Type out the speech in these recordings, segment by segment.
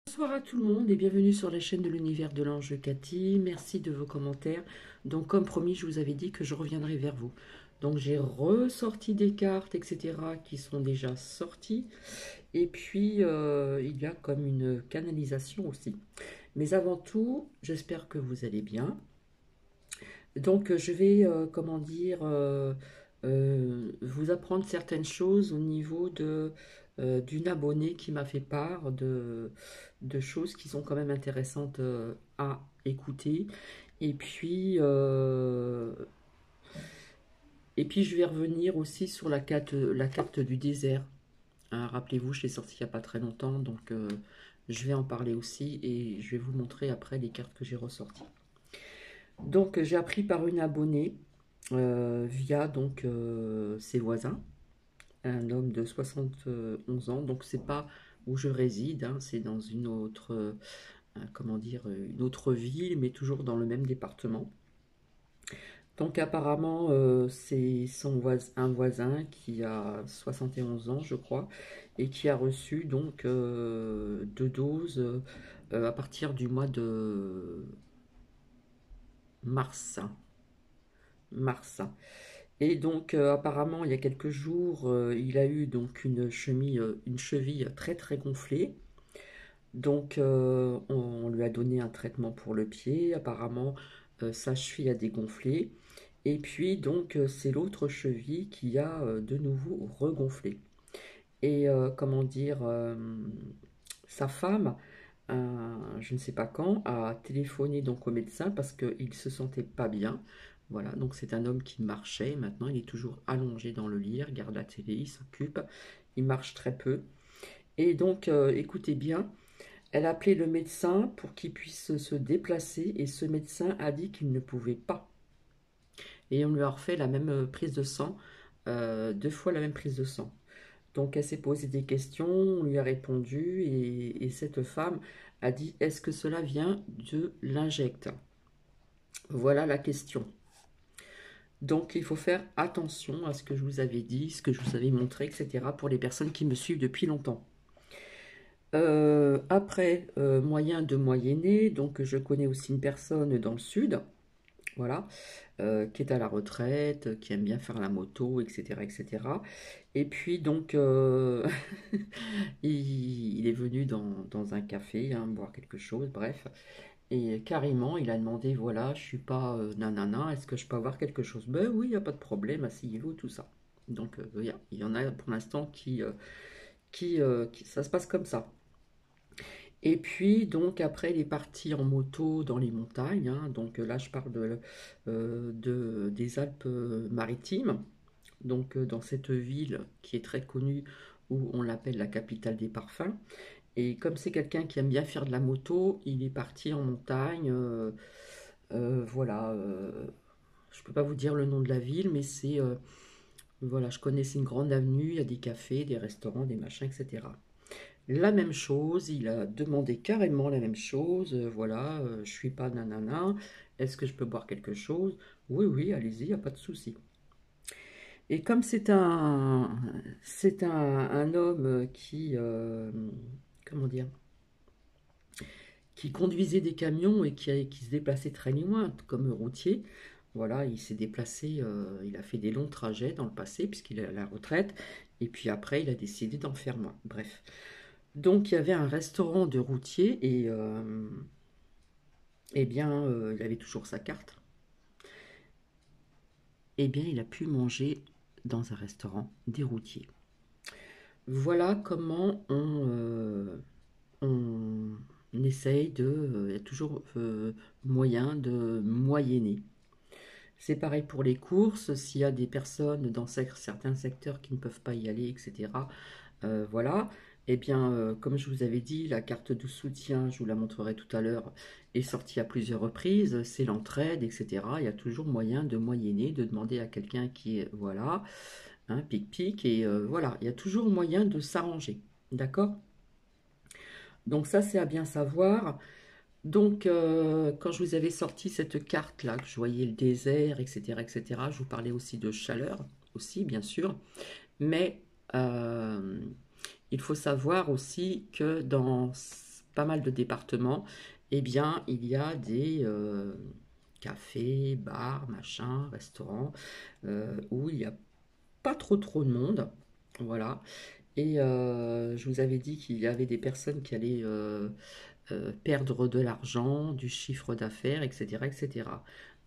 Bonsoir à tout le monde et bienvenue sur la chaîne de l'univers de l'ange Cathy. Merci de vos commentaires. Donc comme promis, je vous avais dit que je reviendrai vers vous. Donc j'ai ressorti des cartes, etc. qui sont déjà sorties. Et puis il y a comme une canalisation aussi. Mais avant tout, j'espère que vous allez bien. Donc je vais, comment dire, vous apprendre certaines choses au niveau d'une abonnée qui m'a fait part de choses qui sont quand même intéressantes à écouter. Et puis, euh, et puis je vais revenir aussi sur la carte du désert. Hein, rappelez-vous, je l'ai sortie il n'y a pas très longtemps, donc je vais en parler aussi et je vais vous montrer après les cartes que j'ai ressorties. Donc j'ai appris par une abonnée via donc ses voisins, un homme de 71 ans. Donc c'est pas où je réside, hein, c'est dans une autre, comment dire, une autre ville, mais toujours dans le même département. Donc apparemment c'est un voisin qui a 71 ans, je crois, et qui a reçu donc 2 doses à partir du mois de mars. Mars. Et donc, apparemment, il y a quelques jours, il a eu donc une cheville très très gonflée. Donc, on lui a donné un traitement pour le pied. Apparemment, sa cheville a dégonflé. Et puis, donc, c'est l'autre cheville qui a de nouveau regonflé. Et comment dire, sa femme, je ne sais pas quand, a téléphoné donc au médecin parce qu'il se sentait pas bien. Voilà, donc c'est un homme qui marchait. Maintenant, il est toujours allongé dans le lit, il regarde la télé, il s'occupe, il marche très peu. Et donc, écoutez bien, elle a appelé le médecin pour qu'il puisse se déplacer et ce médecin a dit qu'il ne pouvait pas. Et on lui a refait la même prise de sang, 2 fois la même prise de sang. Donc elle s'est posé des questions, on lui a répondu et cette femme a dit est-ce que cela vient de l'injecte? Voilà la question. Donc il faut faire attention à ce que je vous avais dit, ce que je vous avais montré, etc. pour les personnes qui me suivent depuis longtemps. Après, moyen de moyenner, donc je connais aussi une personne dans le sud, voilà, qui est à la retraite, qui aime bien faire la moto, etc., etc. Et cetera. Et puis donc, il est venu dans un café, hein, boire quelque chose, bref. Et carrément, il a demandé, voilà, je suis pas nanana, est-ce que je peux avoir quelque chose? Ben oui, il n'y a pas de problème, asseyez-vous, tout ça. Donc, il y en a pour l'instant ça se passe comme ça. Et puis, donc, après, il est parti en moto dans les montagnes, hein. Donc là, je parle des Alpes-Maritimes. Donc, dans cette ville qui est très connue, où on l'appelle la capitale des parfums. Et comme c'est quelqu'un qui aime bien faire de la moto, il est parti en montagne. Voilà. Je ne peux pas vous dire le nom de la ville, mais c'est. Voilà, je connais, c'est une grande avenue, il y a des cafés, des restaurants, des machins, etc. La même chose, il a demandé carrément la même chose. Voilà, je suis pas nanana. Est-ce que je peux boire quelque chose? Oui, oui, allez-y, il n'y a pas de souci. Et comme c'est un homme comment dire, qui conduisait des camions et qui se déplaçait très loin, comme routier. Voilà, il s'est déplacé, il a fait des longs trajets dans le passé, puisqu'il est à la retraite, et puis après, il a décidé d'en faire moins. Bref. Donc, il y avait un restaurant de routier, et eh bien, il avait toujours sa carte. Eh bien, il a pu manger dans un restaurant des routiers. Voilà comment on essaye il y a toujours moyen de moyenner. C'est pareil pour les courses, s'il y a des personnes dans certains secteurs qui ne peuvent pas y aller, etc. Voilà. Eh bien, comme je vous avais dit, la carte de soutien, je vous la montrerai tout à l'heure, est sortie à plusieurs reprises. C'est l'entraide, etc. Il y a toujours moyen de moyenner, de demander à quelqu'un qui est, voilà, hein, pic-pic, et voilà. Il y a toujours moyen de s'arranger. D'accord? Donc ça, c'est à bien savoir. Donc, quand je vous avais sorti cette carte-là, que je voyais le désert, etc., etc., je vous parlais aussi de chaleur, aussi, bien sûr. Mais il faut savoir aussi que pas mal de départements, eh bien, il y a des cafés, bars, machins, restaurants, où il n'y a pas trop de monde. Voilà. Et je vous avais dit qu'il y avait des personnes qui allaient perdre de l'argent, du chiffre d'affaires, etc., etc.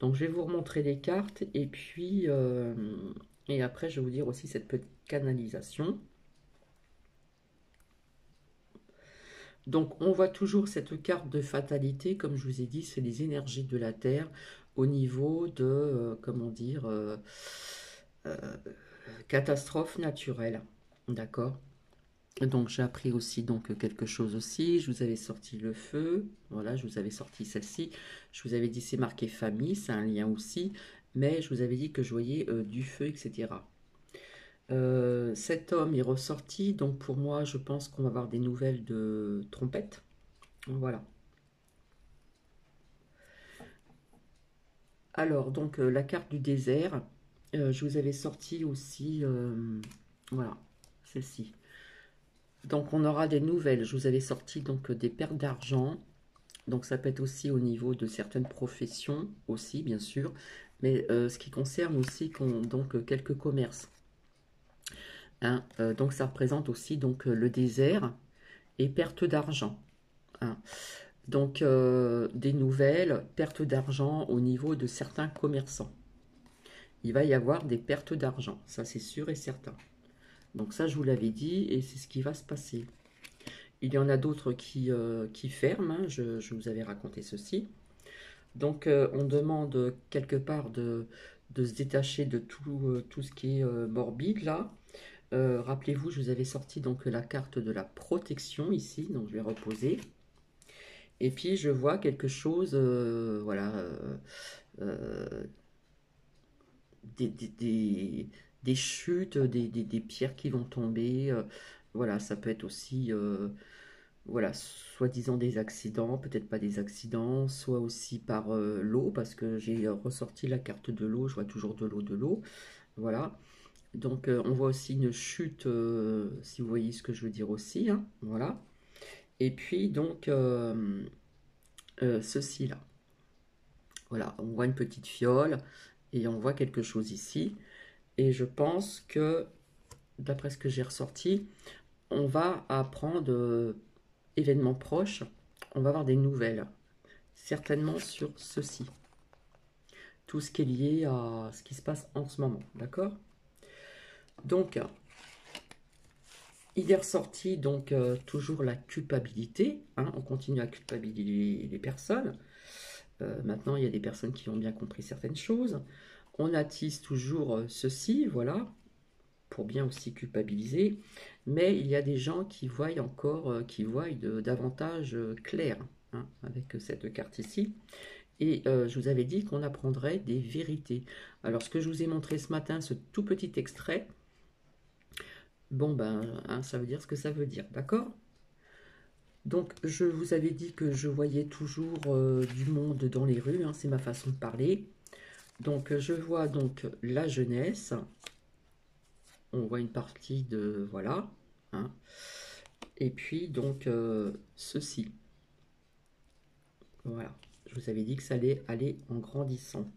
Donc je vais vous remontrer les cartes et puis et après je vais vous dire aussi cette petite canalisation. Donc on voit toujours cette carte de fatalité, comme je vous ai dit, c'est les énergies de la Terre au niveau de, comment dire, euh, catastrophe naturelle. D'accord? Donc j'ai appris aussi donc quelque chose aussi. Je vous avais sorti le feu, voilà, je vous avais sorti celle-ci. Je vous avais dit c'est marqué famille, c'est un lien aussi, mais je vous avais dit que je voyais du feu, etc. Cet homme est ressorti, donc pour moi je pense qu'on va avoir des nouvelles de trompette. Voilà. Alors donc la carte du désert, je vous avais sorti aussi, voilà, celle-ci. Donc on aura des nouvelles. Je vous avais sorti donc des pertes d'argent. Donc ça peut être aussi au niveau de certaines professions aussi, bien sûr, mais ce qui concerne aussi donc quelques commerces. Hein. Donc ça représente aussi donc le désert et perte d'argent. Hein. Donc des nouvelles, perte d'argent au niveau de certains commerçants. Il va y avoir des pertes d'argent, ça c'est sûr et certain. Donc ça je vous l'avais dit et c'est ce qui va se passer. Il y en a d'autres qui ferment, hein, je vous avais raconté ceci. Donc on demande quelque part de se détacher de tout ce qui est morbide là. Rappelez-vous, je vous avais sorti donc la carte de la protection ici, donc je vais reposer. Et puis je vois quelque chose, voilà, euh, des, des, des- des chutes, des pierres qui vont tomber. Voilà, ça peut être aussi voilà, soi-disant des accidents, peut-être pas des accidents, soit aussi par l'eau, parce que j'ai ressorti la carte de l'eau, je vois toujours de l'eau, voilà. Donc on voit aussi une chute, si vous voyez ce que je veux dire aussi, hein, voilà. Et puis donc ceci là, voilà, on voit une petite fiole et on voit quelque chose ici. Et je pense que, d'après ce que j'ai ressorti, on va apprendre événements proches, on va avoir des nouvelles, certainement sur ceci. Tout ce qui est lié à ce qui se passe en ce moment, d'accord? Donc, il est ressorti donc toujours la culpabilité, hein, on continue à culpabiliser les personnes. Maintenant, il y a des personnes qui ont bien compris certaines choses. On attise toujours ceci, voilà, pour bien aussi culpabiliser, mais il y a des gens qui voient encore, qui voient davantage clair, hein, avec cette carte ici. Et je vous avais dit qu'on apprendrait des vérités. Alors ce que je vous ai montré ce matin, ce tout petit extrait, bon ben, hein, ça veut dire ce que ça veut dire, d'accord? Donc je vous avais dit que je voyais toujours du monde dans les rues, hein, c'est ma façon de parler. Donc je vois donc la jeunesse, on voit une partie de, voilà, hein. Et puis donc ceci, voilà, je vous avais dit que ça allait aller en grandissant.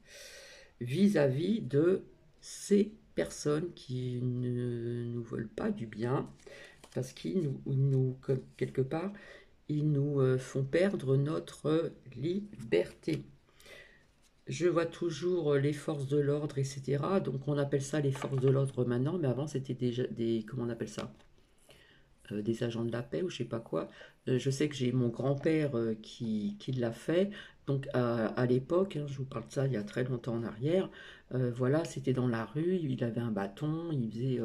Vis-à-vis de ces personnes qui ne nous veulent pas du bien, parce qu'ils quelque part, ils nous font perdre notre liberté. Je vois toujours les forces de l'ordre, etc. Donc on appelle ça les forces de l'ordre maintenant, mais avant c'était déjà des, comment on appelle ça? Des agents de la paix ou je sais pas quoi. Je sais que j'ai mon grand-père qui l'a fait. Donc à l'époque, hein, je vous parle de ça il y a très longtemps en arrière, voilà, c'était dans la rue, il avait un bâton, il faisait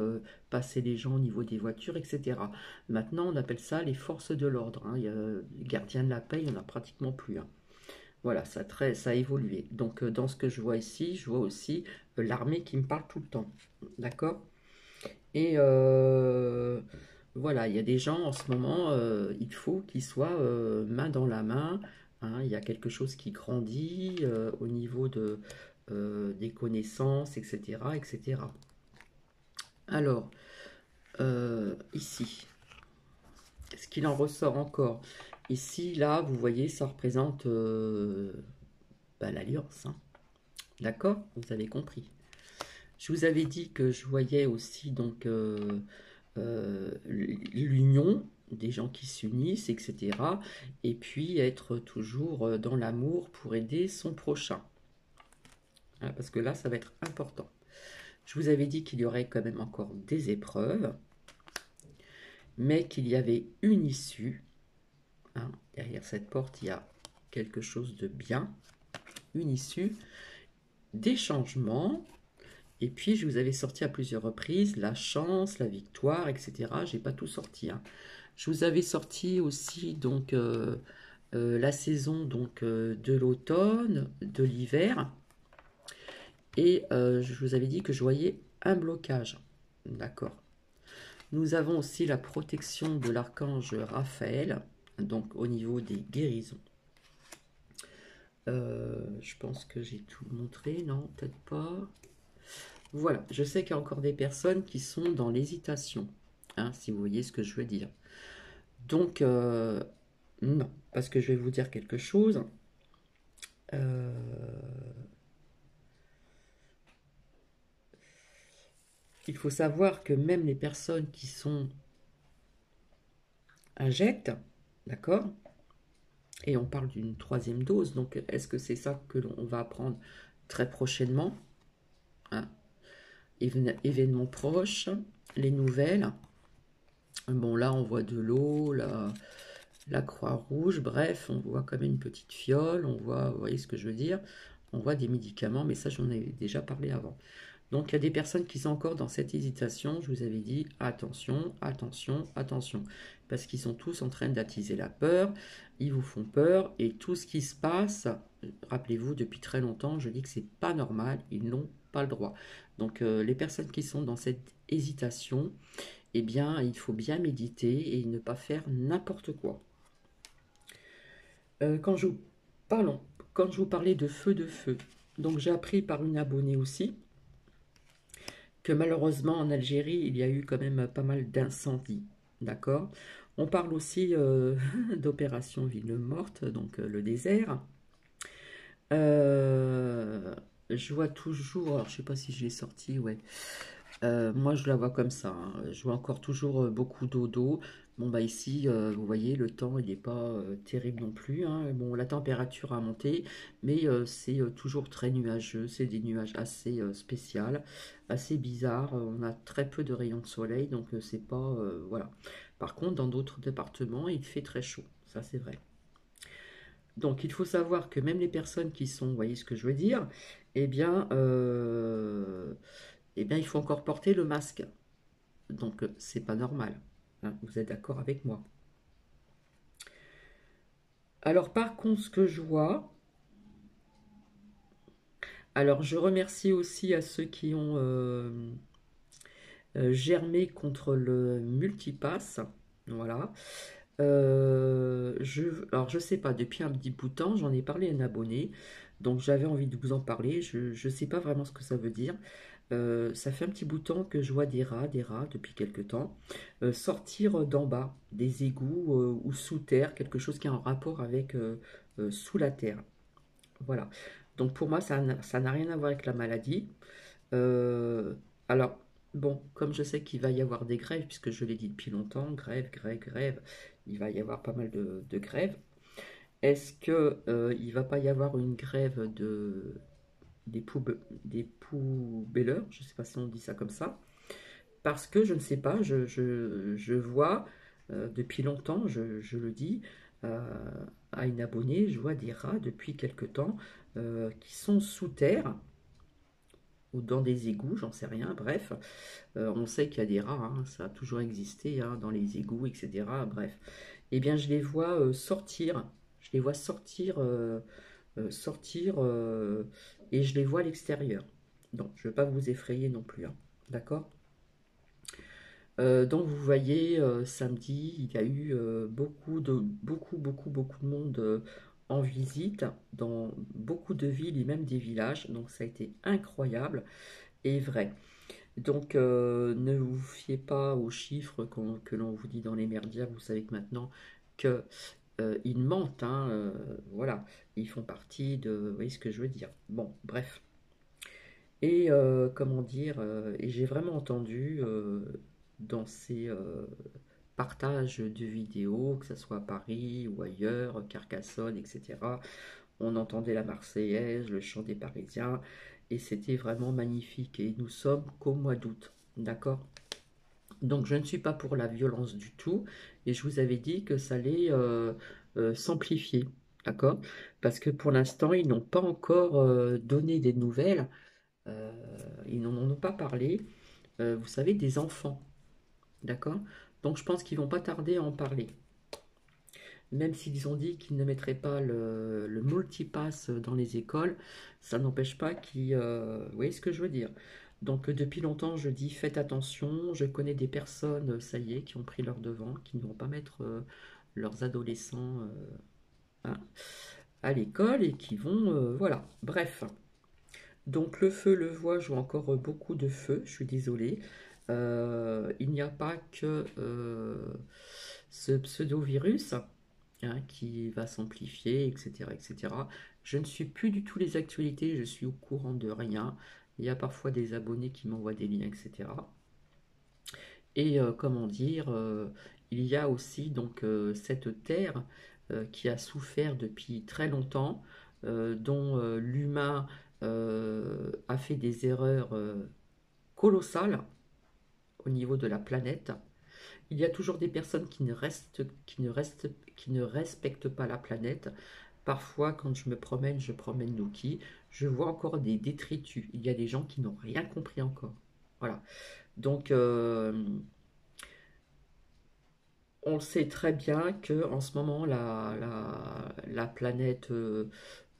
passer les gens au niveau des voitures, etc. Maintenant, on appelle ça les forces de l'ordre. Hein. Il y a, les gardiens de la paix, il n'y en a pratiquement plus. Hein. Voilà, ça a évolué. Donc dans ce que je vois ici, je vois aussi l'armée qui me parle tout le temps. D'accord? Et voilà, il y a des gens en ce moment, il faut qu'ils soient main dans la main. Hein, il y a quelque chose qui grandit au niveau des connaissances, etc., etc. Alors, ici, ce qu'il en ressort encore, Ici, là, vous voyez, ça représente l'alliance. Hein. D'accord? Vous avez compris. Je vous avais dit que je voyais aussi donc l'union des gens qui s'unissent, etc. Et puis être toujours dans l'amour pour aider son prochain. Hein, parce que là, ça va être important. Je vous avais dit qu'il y aurait quand même encore des épreuves, mais qu'il y avait une issue. Hein, derrière cette porte, il y a quelque chose de bien, une issue, des changements. Et puis, je vous avais sorti à plusieurs reprises la chance, la victoire, etc. J'ai pas tout sorti. Hein. Je vous avais sorti aussi donc la saison donc de l'automne, de l'hiver, et je vous avais dit que je voyais un blocage. D'accord. Nous avons aussi la protection de l'archange Raphaël, donc au niveau des guérisons. Je pense que j'ai tout montré, non, peut-être pas. Voilà, je sais qu'il y a encore des personnes qui sont dans l'hésitation, hein, si vous voyez ce que je veux dire. Donc, non, parce que je vais vous dire quelque chose. Euh, il faut savoir que même les personnes qui sont injectent, d'accord? Et on parle d'une troisième dose, donc est-ce que c'est ça que l'on va apprendre très prochainement? Hein? Événements proches, les nouvelles. Bon, là, on voit de l'eau, la Croix-Rouge, bref, on voit quand même une petite fiole, on voit, vous voyez ce que je veux dire? On voit des médicaments, mais ça, j'en ai déjà parlé avant. Donc, il y a des personnes qui sont encore dans cette hésitation. Je vous avais dit, attention, attention, attention. Parce qu'ils sont tous en train d'attiser la peur. Ils vous font peur. Et tout ce qui se passe, rappelez-vous, depuis très longtemps, je dis que c'est pas normal. Ils n'ont pas le droit. Donc, les personnes qui sont dans cette hésitation, eh bien, il faut bien méditer et ne pas faire n'importe quoi. Quand je vous parlons, quand je vous parlais de feu, donc j'ai appris par une abonnée aussi que malheureusement en Algérie, il y a eu quand même pas mal d'incendies. D'accord? On parle aussi d'opération Ville Morte, donc le désert. Je vois toujours, alors je sais pas si je l'ai sorti, ouais. Moi je la vois comme ça. Hein. Je vois encore toujours beaucoup d'eau. Bon bah ici, vous voyez, le temps il n'est pas terrible non plus. Hein. Bon, la température a monté, mais c'est toujours très nuageux. C'est des nuages assez spéciaux, assez bizarres. On a très peu de rayons de soleil, donc c'est pas voilà. Par contre, dans d'autres départements, il fait très chaud. Ça c'est vrai. Donc il faut savoir que même les personnes qui sont, vous voyez ce que je veux dire, eh bien, il faut encore porter le masque. Donc c'est pas normal. Hein, vous êtes d'accord avec moi? Alors par contre, ce que je vois, alors je remercie aussi à ceux qui ont germé contre le multipass. Voilà. Alors je sais pas, depuis un petit bout de temps, j'en ai parlé à un abonné, donc j'avais envie de vous en parler. Je ne sais pas vraiment ce que ça veut dire. Ça fait un petit bout de temps que je vois des rats depuis quelque temps, sortir d'en bas, des égouts ou sous terre, quelque chose qui a un rapport avec sous la terre. Voilà. Donc pour moi, ça n'a rien à voir avec la maladie. Euh, alors, bon, comme je sais qu'il va y avoir des grèves, puisque je l'ai dit depuis longtemps, grève, grève, grève, il va y avoir pas mal de grèves. Est-ce que il va pas y avoir une grève des poubelleurs? Je ne sais pas si on dit ça comme ça. Parce que je ne sais pas, je vois depuis longtemps, je le dis euh, à une abonnée, je vois des rats depuis quelque temps qui sont sous terre ou dans des égouts, j'en sais rien, bref. On sait qu'il y a des rats, hein, ça a toujours existé hein, dans les égouts, etc. Bref. Eh bien, je les vois sortir, je les vois sortir et je les vois à l'extérieur. Donc, je ne vais pas vous effrayer non plus, hein, d'accord? Donc vous voyez, samedi, il y a eu beaucoup de monde en visite dans beaucoup de villes et même des villages. Donc ça a été incroyable et vrai. Donc ne vous fiez pas aux chiffres que l'on vous dit dans les merdias. Vous savez que maintenant que ils mentent, hein, voilà. Ils font partie de... Vous voyez ce que je veux dire? Bon, bref. Et comment dire, et j'ai vraiment entendu dans ces partages de vidéos, que ce soit à Paris ou ailleurs, Carcassonne, etc., on entendait la Marseillaise, le chant des Parisiens, et c'était vraiment magnifique. Et nous sommes qu'au mois d'août, d'accord? Donc je ne suis pas pour la violence du tout, et je vous avais dit que ça allait s'amplifier, d'accord? Parce que pour l'instant, ils n'ont pas encore donné des nouvelles, euh, ils n'en ont pas parlé, vous savez, des enfants, d'accord? Donc je pense qu'ils vont pas tarder à en parler. Même s'ils ont dit qu'ils ne mettraient pas le multipass dans les écoles, ça n'empêche pas qu'ils... vous voyez ce que je veux dire? Donc depuis longtemps, je dis faites attention. Je connais des personnes, ça y est, qui ont pris leur devant, qui ne vont pas mettre leurs adolescents hein, à l'école et qui vont... voilà, bref. Donc le feu, le voit, je vois encore beaucoup de feu, je suis désolée. Il n'y a pas que ce pseudo-virus hein, qui va s'amplifier, etc., etc. Je ne suis plus du tout les actualités, je suis au courant de rien. Il y a parfois des abonnés qui m'envoient des liens, etc. Et comment dire, il y a aussi donc cette terre qui a souffert depuis très longtemps, dont l'humain a fait des erreurs colossales au niveau de la planète. Il y a toujours des personnes qui ne respectent pas la planète. Parfois, quand je promène Loki, je vois encore des détritus. Il y a des gens qui n'ont rien compris encore. Voilà. Donc, on sait très bien que en ce moment, la planète,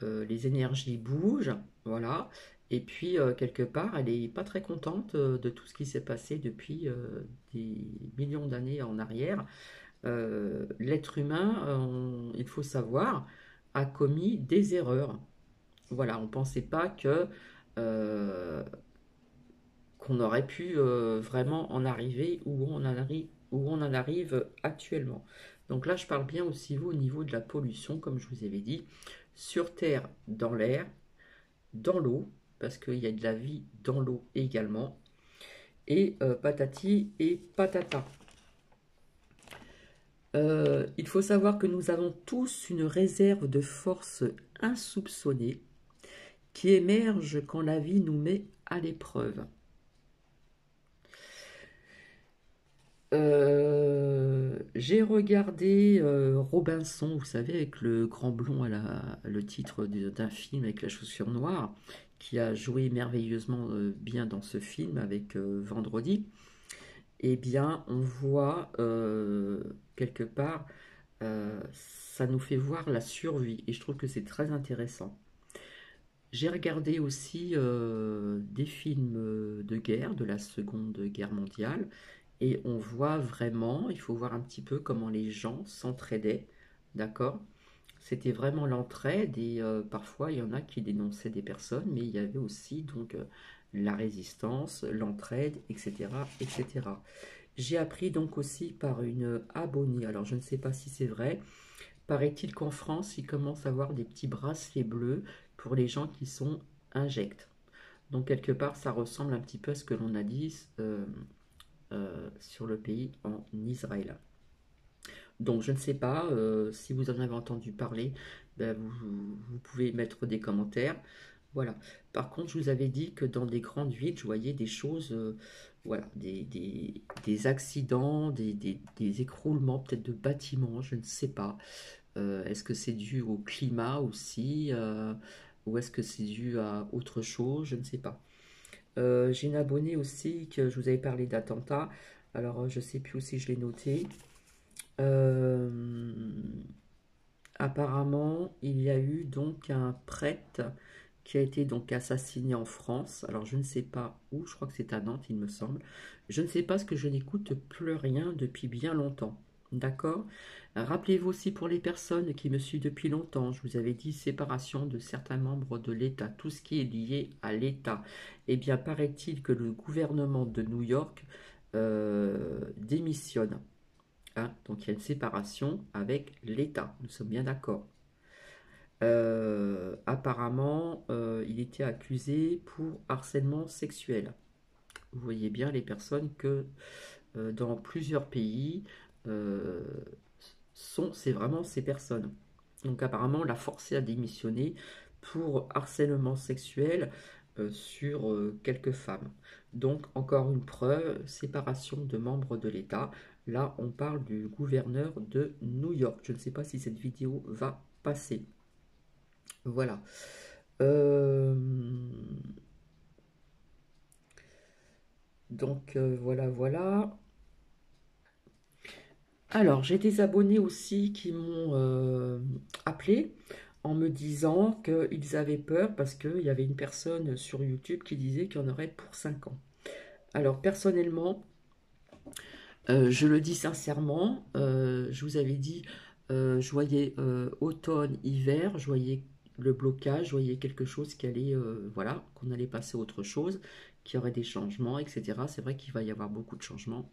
les énergies bougent. Voilà. Et puis, quelque part, elle n'est pas très contente de tout ce qui s'est passé depuis des millions d'années en arrière. L'être humain, il faut savoir, a commis des erreurs. Voilà, on ne pensait pas que qu'on aurait pu vraiment en arriver où on en arrive actuellement. Donc là, je parle bien aussi vous au niveau de la pollution, comme je vous avais dit, sur Terre, dans l'air, dans l'eau, parce qu'il y a de la vie dans l'eau également, et patati et patata. Il faut savoir que nous avons tous une réserve de force insoupçonnée qui émerge quand la vie nous met à l'épreuve. J'ai regardé Robinson, vous savez, avec le grand blond le titre d'un film avec la chaussure noire, qui a joué merveilleusement bien dans ce film avec Vendredi. Eh bien, on voit quelque part, ça nous fait voir la survie, et je trouve que c'est très intéressant. J'ai regardé aussi des films de guerre, de la Seconde Guerre mondiale, et on voit vraiment, il faut voir un petit peu comment les gens s'entraidaient, d'accord? C'était vraiment l'entraide, et parfois il y en a qui dénonçaient des personnes, mais il y avait aussi donc la résistance, l'entraide, etc., etc. J'ai appris donc aussi par une abonnée, alors je ne sais pas si c'est vrai, paraît-il qu'en France, ils commencent à avoir des petits bracelets bleus pour les gens qui sont injects. Donc quelque part, ça ressemble un petit peu à ce que l'on a dit sur le pays en Israël. Donc je ne sais pas si vous en avez entendu parler, ben, vous pouvez mettre des commentaires. Voilà. Par contre, je vous avais dit que dans des grandes villes, je voyais des choses, voilà, des accidents, des écroulements peut-être de bâtiments, je ne sais pas. Est-ce que c'est dû au climat aussi ou est-ce que c'est dû à autre chose? Je ne sais pas. J'ai une abonnée aussi que je vous avais parlé d'attentat. Alors, je ne sais plus si je l'ai noté. Euh, Apparemment, il y a eu donc un prêtre qui a été donc assassiné en France. Alors, je ne sais pas où. Je crois que c'est à Nantes, il me semble. Je ne sais pas parce que je n'écoute plus rien depuis bien longtemps. D'accord? Rappelez-vous aussi pour les personnes qui me suivent depuis longtemps, je vous avais dit séparation de certains membres de l'État, tout ce qui est lié à l'État. Eh bien, paraît-il que le gouvernement de New York démissionne. hein. Donc il y a une séparation avec l'État, nous sommes bien d'accord. Apparemment, il était accusé pour harcèlement sexuel. Vous voyez bien les personnes que dans plusieurs pays euh, c'est vraiment ces personnes. Donc apparemment, on l'a forcé à démissionner pour harcèlement sexuel sur quelques femmes. Donc encore une preuve, séparation de membres de l'État. Là, on parle du gouverneur de New York. Je ne sais pas si cette vidéo va passer. Voilà. Euh, voilà, voilà. Alors, j'ai des abonnés aussi qui m'ont appelé en me disant qu'ils avaient peur parce qu'il y avait une personne sur YouTube qui disait qu'il y en aurait pour 5 ans. Alors, personnellement, je le dis sincèrement, je vous avais dit, je voyais automne, hiver, je voyais le blocage, je voyais quelque chose qui allait, voilà, qu'on allait passer à autre chose, qu'il y aurait des changements, etc. C'est vrai qu'il va y avoir beaucoup de changements.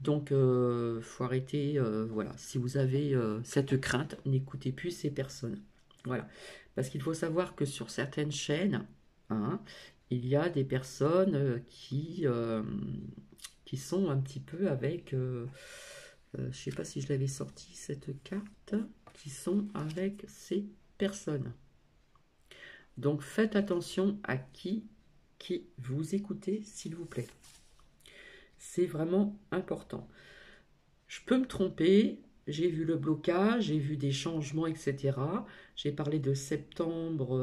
Donc, faut arrêter, voilà. Si vous avez cette crainte, n'écoutez plus ces personnes. Voilà. Parce qu'il faut savoir que sur certaines chaînes, hein, il y a des personnes qui sont un petit peu avec, je ne sais pas si je l'avais sorti cette carte, qui sont avec ces personnes. Donc, faites attention à qui vous écoutez, s'il vous plaît. C'est vraiment important. Je peux me tromper, j'ai vu le blocage, j'ai vu des changements, etc. J'ai parlé de septembre,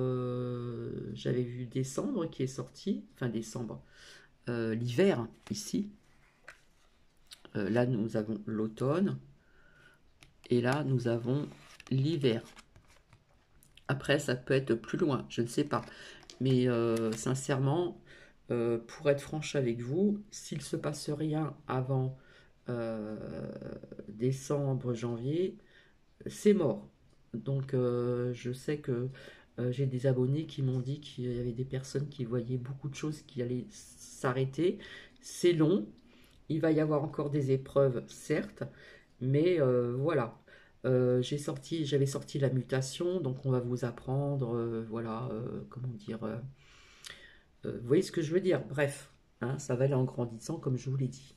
j'avais vu décembre qui est sorti, enfin décembre, l'hiver ici. Là, nous avons l'automne et là, nous avons l'hiver. Après, ça peut être plus loin, je ne sais pas. Mais sincèrement, pour être franche avec vous, s'il ne se passe rien avant euh, décembre, janvier, c'est mort. Donc je sais que j'ai des abonnés qui m'ont dit qu'il y avait des personnes qui voyaient beaucoup de choses qui allaient s'arrêter. C'est long, il va y avoir encore des épreuves, certes, mais voilà. J'avais sorti la mutation, donc on va vous apprendre, voilà, comment dire, vous voyez ce que je veux dire? Bref, hein, ça va aller en grandissant, comme je vous l'ai dit.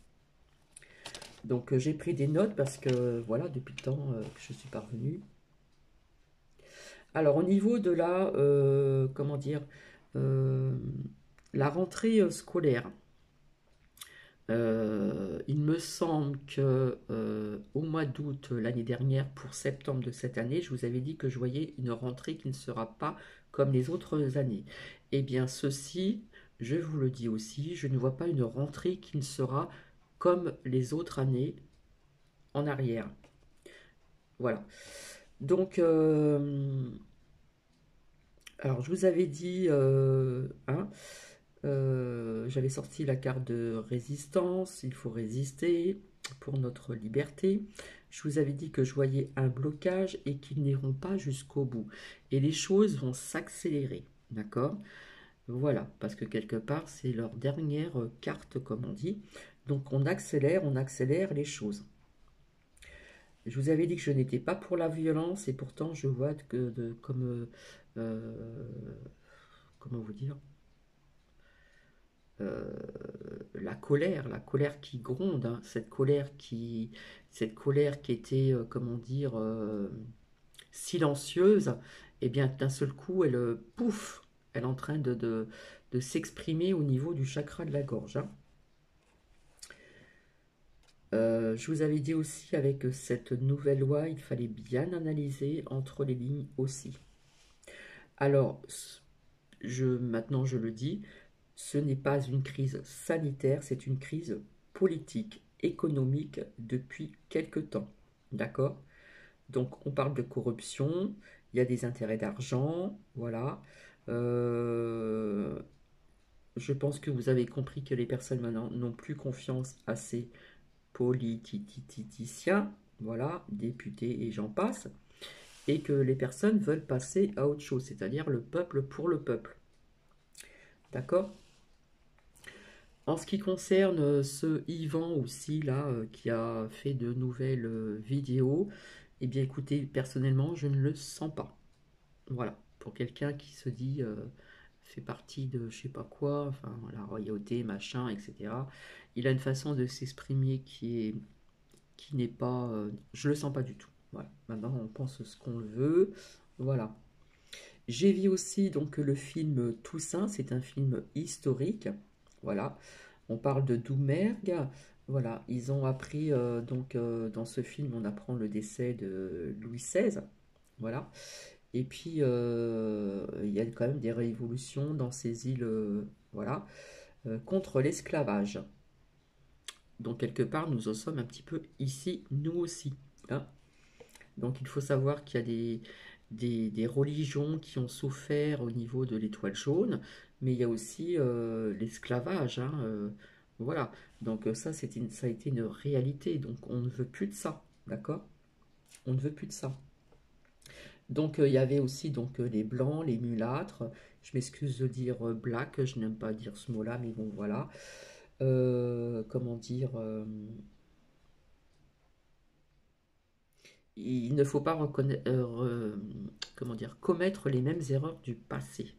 Donc j'ai pris des notes parce que voilà, depuis le temps que je suis parvenue. Alors au niveau de comment dire, euh, la rentrée scolaire, il me semble que au mois d'août l'année dernière, pour septembre de cette année, je vous avais dit que je voyais une rentrée qui ne sera pas comme les autres années. Eh bien, ceci, je vous le dis aussi, je ne vois pas une rentrée qui ne sera comme les autres années en arrière. Voilà. Donc, alors je vous avais dit, hein, j'avais sorti la carte de résistance, il faut résister pour notre liberté. Je vous avais dit que je voyais un blocage et qu'ils n'iront pas jusqu'au bout. Et les choses vont s'accélérer, d'accord? Voilà, parce que quelque part, c'est leur dernière carte, comme on dit. Donc on accélère les choses. Je vous avais dit que je n'étais pas pour la violence et pourtant je vois comme, comment vous dire, euh, la colère qui gronde, hein, cette colère qui était, comment dire, silencieuse, et bien d'un seul coup, elle, pouf, elle est en train de s'exprimer au niveau du chakra de la gorge, hein. Je vous avais dit aussi avec cette nouvelle loi, il fallait bien analyser entre les lignes aussi. Alors, maintenant je le dis, ce n'est pas une crise sanitaire, c'est une crise politique, économique depuis quelque temps. D'accord? Donc on parle de corruption, il y a des intérêts d'argent, voilà. Euh, je pense que vous avez compris que les personnes maintenant n'ont plus confiance à ces politiciens, voilà, députés et j'en passe, et que les personnes veulent passer à autre chose, c'est-à-dire le peuple pour le peuple. D'accord? En ce qui concerne ce Yvan aussi, là, qui a fait de nouvelles vidéos, eh bien écoutez, personnellement, je ne le sens pas. Voilà, pour quelqu'un qui se dit fait partie de je sais pas quoi, enfin la royauté, machin, etc. Il a une façon de s'exprimer qui n'est pas, je le sens pas du tout. Voilà. Maintenant, on pense ce qu'on veut. Voilà. J'ai vu aussi donc le film Toussaint, c'est un film historique. Voilà. On parle de Doumergue. Voilà, ils ont appris dans ce film, on apprend le décès de Louis XVI. Voilà. Et puis, il y a quand même des révolutions dans ces îles, voilà, contre l'esclavage. Donc, quelque part, nous en sommes un petit peu ici, nous aussi. Hein. Donc, il faut savoir qu'il y a des religions qui ont souffert au niveau de l'étoile jaune, mais il y a aussi l'esclavage. Hein, voilà. Donc, ça a été une réalité. Donc, on ne veut plus de ça. D'accord? On ne veut plus de ça. Donc il y avait aussi donc les blancs, les mulâtres. Je m'excuse de dire black, je n'aime pas dire ce mot-là, mais bon voilà. Comment dire il ne faut pas comment dire, commettre les mêmes erreurs du passé.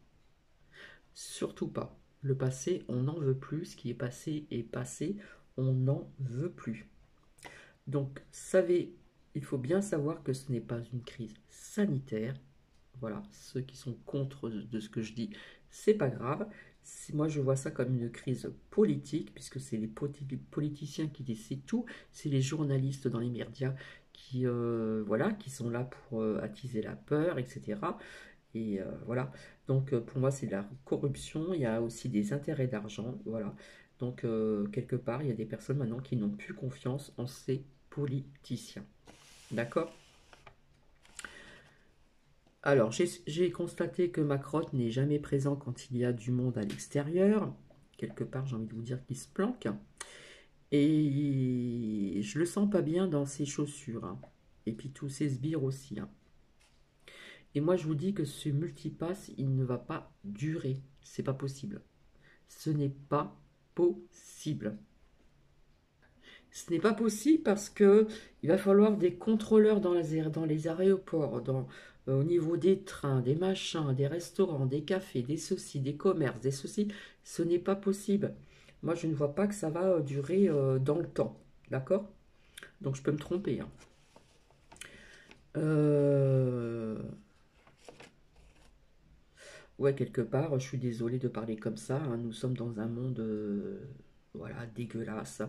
Surtout pas. Le passé, on n'en veut plus. Ce qui est passé, on n'en veut plus. Donc, il faut bien savoir que ce n'est pas une crise sanitaire. Voilà, ceux qui sont contre de ce que je dis, c'est pas grave. Moi, je vois ça comme une crise politique, puisque c'est les politiciens qui décident tout, c'est les journalistes dans les médias voilà, qui sont là pour attiser la peur, etc. Et voilà. Donc, pour moi, c'est de la corruption. Il y a aussi des intérêts d'argent. Voilà. Donc, quelque part, il y a des personnes maintenant qui n'ont plus confiance en ces politiciens. D'accord? Alors, j'ai constaté que ma crotte n'est jamais présent quand il y a du monde à l'extérieur. Quelque part, j'ai envie de vous dire qu'il se planque. Et je le sens pas bien dans ses chaussures. Hein. Et puis tous ses sbires aussi. Hein. Et moi, je vous dis que ce multipass, il ne va pas durer. C'est pas possible. Ce n'est pas possible. Ce n'est pas possible parce que il va falloir des contrôleurs dans les aéroports, au niveau des trains, des machins, des restaurants, des cafés, des ceci, des commerces, des ceci. Ce n'est pas possible. Moi, je ne vois pas que ça va durer dans le temps. D'accord? Donc, je peux me tromper. Hein. Euh, Ouais, quelque part, je suis désolée de parler comme ça. Hein, nous sommes dans un monde voilà, dégueulasse,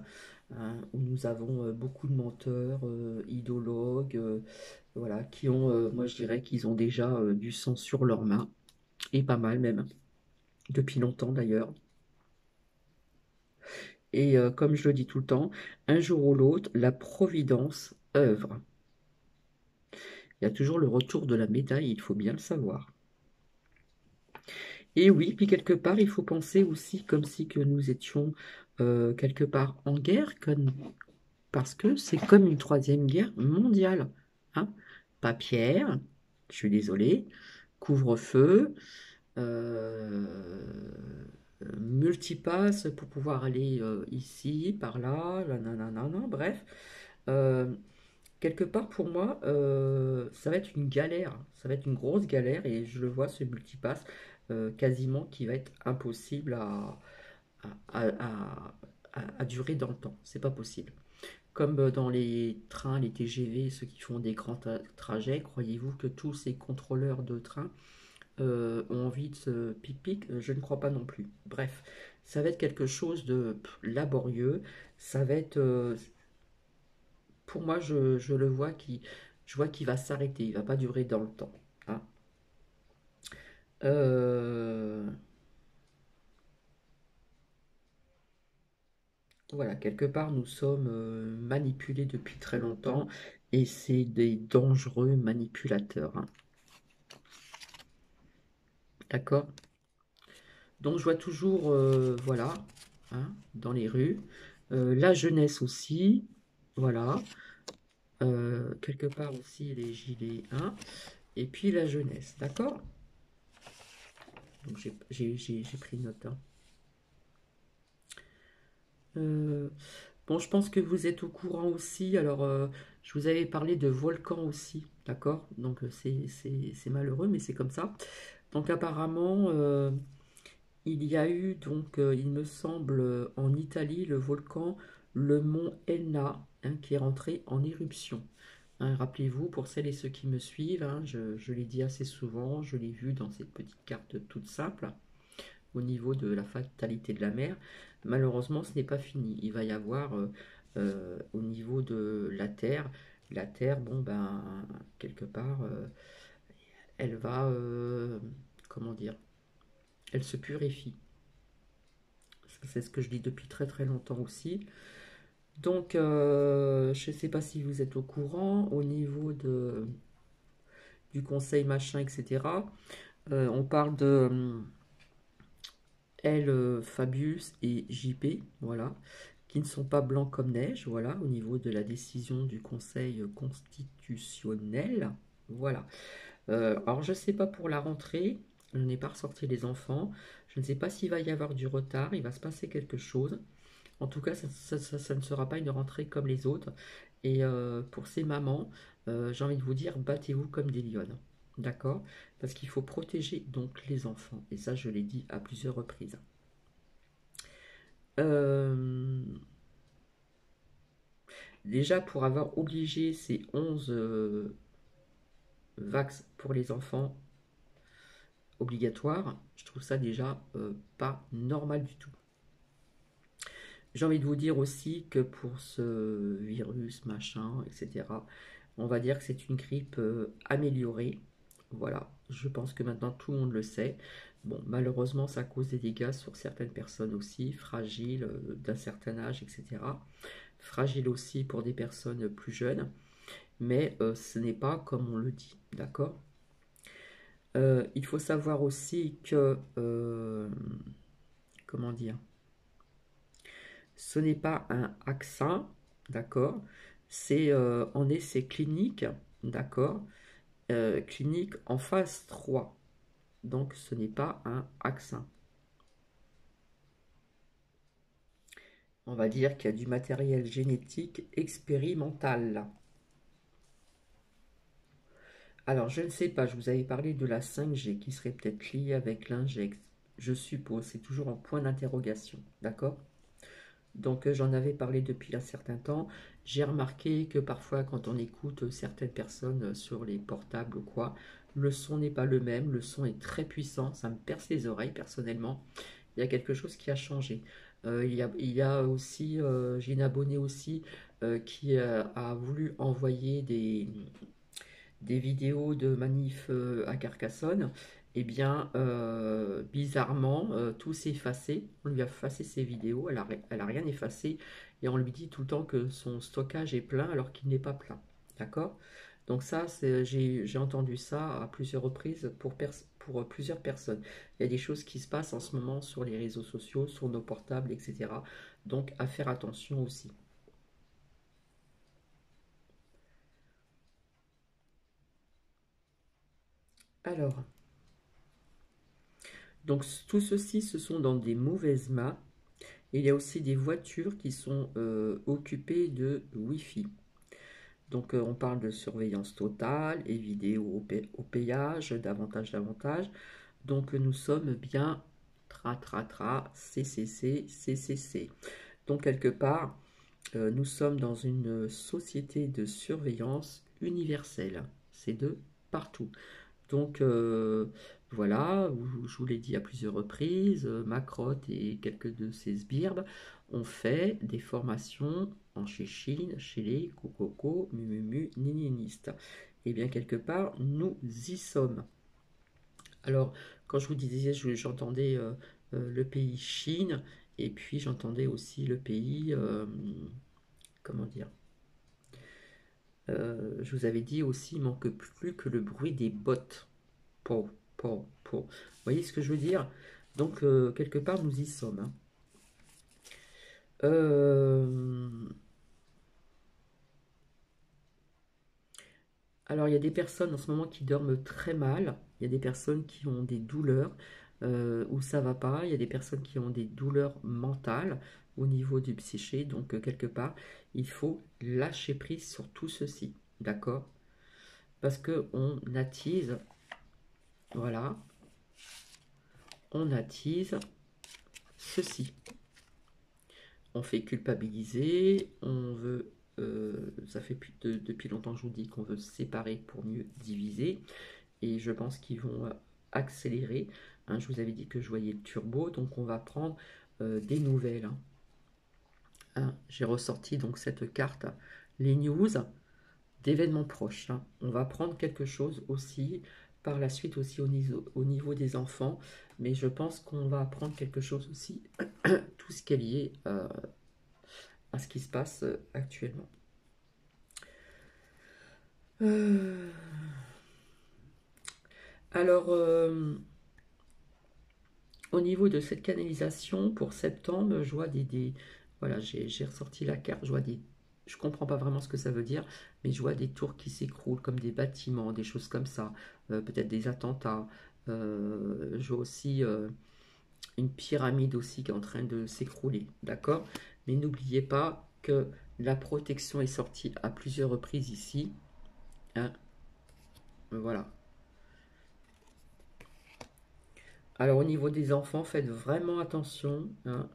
hein, où nous avons beaucoup de menteurs, idéologues, voilà, qui ont, moi je dirais qu'ils ont déjà du sang sur leurs mains, et pas mal même, depuis longtemps d'ailleurs. Et comme je le dis tout le temps, un jour ou l'autre, la providence œuvre. Il y a toujours le retour de la médaille, il faut bien le savoir. Et oui, puis quelque part, il faut penser aussi comme si que nous étions quelque part en guerre, parce que c'est comme une troisième guerre mondiale. Hein. Pas Pierre, je suis désolé, couvre-feu, multipasse pour pouvoir aller ici, par là, nanana, bref. Euh, Quelque part pour moi, ça va être une galère, ça va être une grosse galère et je le vois ce multipass quasiment qui va être impossible à, à- à durer dans le temps. C'est pas possible. Comme dans les trains, les TGV, ceux qui font des grands trajets, croyez-vous que tous ces contrôleurs de train ont envie de se pique-pique? Je ne crois pas non plus. Bref, ça va être quelque chose de laborieux. Ça va être, pour moi, je le vois je vois qu'il va s'arrêter. Il va pas durer dans le temps. Hein. Euh, voilà, quelque part, nous sommes manipulés depuis très longtemps et c'est des dangereux manipulateurs. Hein. D'accord? Donc je vois toujours, voilà, hein, dans les rues. La jeunesse aussi, voilà. Quelque part aussi les gilets, hein. Et puis la jeunesse, d'accord? Donc j'ai pris note. Hein. Euh, bon, je pense que vous êtes au courant aussi. Alors, je vous avais parlé de volcan aussi, d'accord? Donc, c'est malheureux, mais c'est comme ça. Donc, apparemment, il y a eu, donc, il me semble, en Italie, le volcan, le mont Etna, hein, qui est rentré en éruption. Hein, rappelez-vous, pour celles et ceux qui me suivent, hein, je l'ai dit assez souvent, je l'ai vu dans cette petite carte toute simple, au niveau de la fatalité de la mer. Malheureusement, ce n'est pas fini. Il va y avoir, au niveau de la Terre, bon, ben, quelque part, elle va, comment dire, elle se purifie. C'est ce que je dis depuis très très longtemps aussi. Donc, je ne sais pas si vous êtes au courant au niveau du conseil machin, etc. On parle de L, Fabius et JP, voilà, qui ne sont pas blancs comme neige, voilà, au niveau de la décision du Conseil constitutionnel, voilà. Alors, je ne sais pas pour la rentrée, je n'ai pas ressorti les enfants, je ne sais pas s'il va y avoir du retard, il va se passer quelque chose. En tout cas, ça ne sera pas une rentrée comme les autres. Et pour ces mamans, j'ai envie de vous dire, battez-vous comme des lionnes. D'accord? Parce qu'il faut protéger donc les enfants. Et ça, je l'ai dit à plusieurs reprises. Euh, Déjà, pour avoir obligé ces 11 vax pour les enfants obligatoires, je trouve ça déjà pas normal du tout. J'ai envie de vous dire aussi que pour ce virus, machin, etc., on va dire que c'est une grippe améliorée. Voilà, je pense que maintenant tout le monde le sait. Bon, malheureusement, ça cause des dégâts sur certaines personnes aussi, fragiles, d'un certain âge, etc. Fragile aussi pour des personnes plus jeunes, mais ce n'est pas comme on le dit, d'accord? Il faut savoir aussi que, comment dire, ce n'est pas un vaccin, d'accord? C'est en essai clinique, d'accord? Clinique en phase 3. Donc ce n'est pas un vaccin. On va dire qu'il y a du matériel génétique expérimental. Alors je ne sais pas, je vous avais parlé de la 5G qui serait peut-être liée avec l'inject. Je suppose, c'est toujours en point d'interrogation, d'accord? Donc j'en avais parlé depuis un certain temps. J'ai remarqué que parfois quand on écoute certaines personnes sur les portables ou quoi, le son n'est pas le même, le son est très puissant, ça me perce les oreilles personnellement. Il y a quelque chose qui a changé. Il y a aussi, j'ai une abonnée aussi qui a voulu envoyer des vidéos de manifs à Carcassonne, eh bien, bizarrement, tout s'est effacé. On lui a effacé ses vidéos, elle a rien effacé, et on lui dit tout le temps que son stockage est plein alors qu'il n'est pas plein. D'accord? Donc ça, j'ai entendu ça à plusieurs reprises pour plusieurs personnes. Il y a des choses qui se passent en ce moment sur les réseaux sociaux, sur nos portables, etc. Donc à faire attention aussi. Alors, donc tout ceci, ce sont dans des mauvaises mains. Et il y a aussi des voitures qui sont occupées de Wi-Fi. Donc on parle de surveillance totale et vidéo au péage, davantage. Donc nous sommes bien CCC, CCC. Donc quelque part, nous sommes dans une société de surveillance universelle. C'est de partout. Donc voilà, je vous l'ai dit à plusieurs reprises, Macrotte et quelques de ses sbires ont fait des formations en Chine, chez les Cococo, Mumumu, Nininistes. Et bien quelque part, nous y sommes. Alors, quand je vous disais, j'entendais le pays Chine, et puis j'entendais aussi le pays, comment dire, je vous avais dit aussi, il manque plus que le bruit des bottes. Po, po. Vous voyez ce que je veux dire? Donc, quelque part, nous y sommes. Hein. Euh, alors, il y a des personnes en ce moment qui dorment très mal. Il y a des personnes qui ont des douleurs où ça va pas. Il y a des personnes qui ont des douleurs mentales. au niveau du psyché. Donc, quelque part, il faut lâcher prise sur tout ceci. D'accord? Parce que on attise, voilà, on attise ceci. On fait culpabiliser, on veut, ça fait depuis longtemps que je vous dis qu'on veut se séparer pour mieux diviser. Et je pense qu'ils vont accélérer. Hein, je vous avais dit que je voyais le turbo, donc on va prendre des nouvelles. Hein, j'ai ressorti donc cette carte, les news d'événements proches. Hein. On va prendre quelque chose aussi par la suite aussi au niveau des enfants, mais je pense qu'on va apprendre quelque chose aussi, tout ce qui est lié à ce qui se passe actuellement. Alors, au niveau de cette canalisation, pour septembre, je vois voilà, j'ai ressorti la carte, je vois je comprends pas vraiment ce que ça veut dire, mais je vois des tours qui s'écroulent comme des bâtiments, des choses comme ça, peut-être des attentats. Je vois aussi une pyramide aussi qui est en train de s'écrouler, d'accord? Mais n'oubliez pas que la protection est sortie à plusieurs reprises ici, hein, voilà. Alors au niveau des enfants, faites vraiment attention, hein.